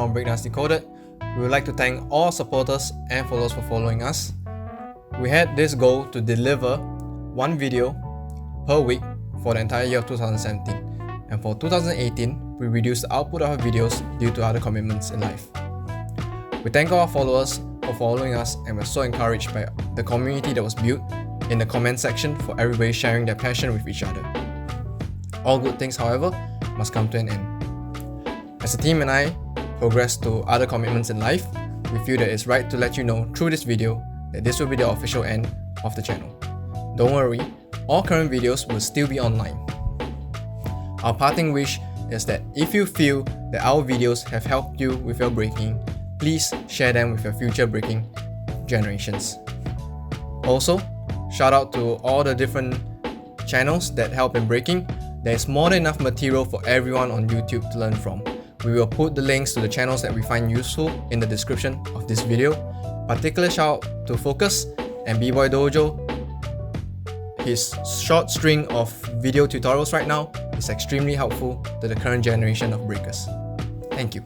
on BreakDance Decoded. We would like to thank all supporters and followers for following us. We had this goal to deliver one video per week for the entire year of 2017, and for 2018, we reduced the output of our videos due to other commitments in life. We thank all our followers for following us, and we're so encouraged by the community that was built in the comment section for everybody sharing their passion with each other. All good things, however, must come to an end. As the team and I progress to other commitments in life, we feel that it's right to let you know through this video that this will be the official end of the channel. Don't worry, all current videos will still be online. Our parting wish is that if you feel that our videos have helped you with your breaking, please share them with your future breaking generations. Also, shout out to all the different channels that help in breaking. There is more than enough material for everyone on YouTube to learn from. We will put the links to the channels that we find useful in the description of this video. Particular shout out to Focus and B-Boy Dojo. His short string of video tutorials right now is extremely helpful to the current generation of breakers. Thank you.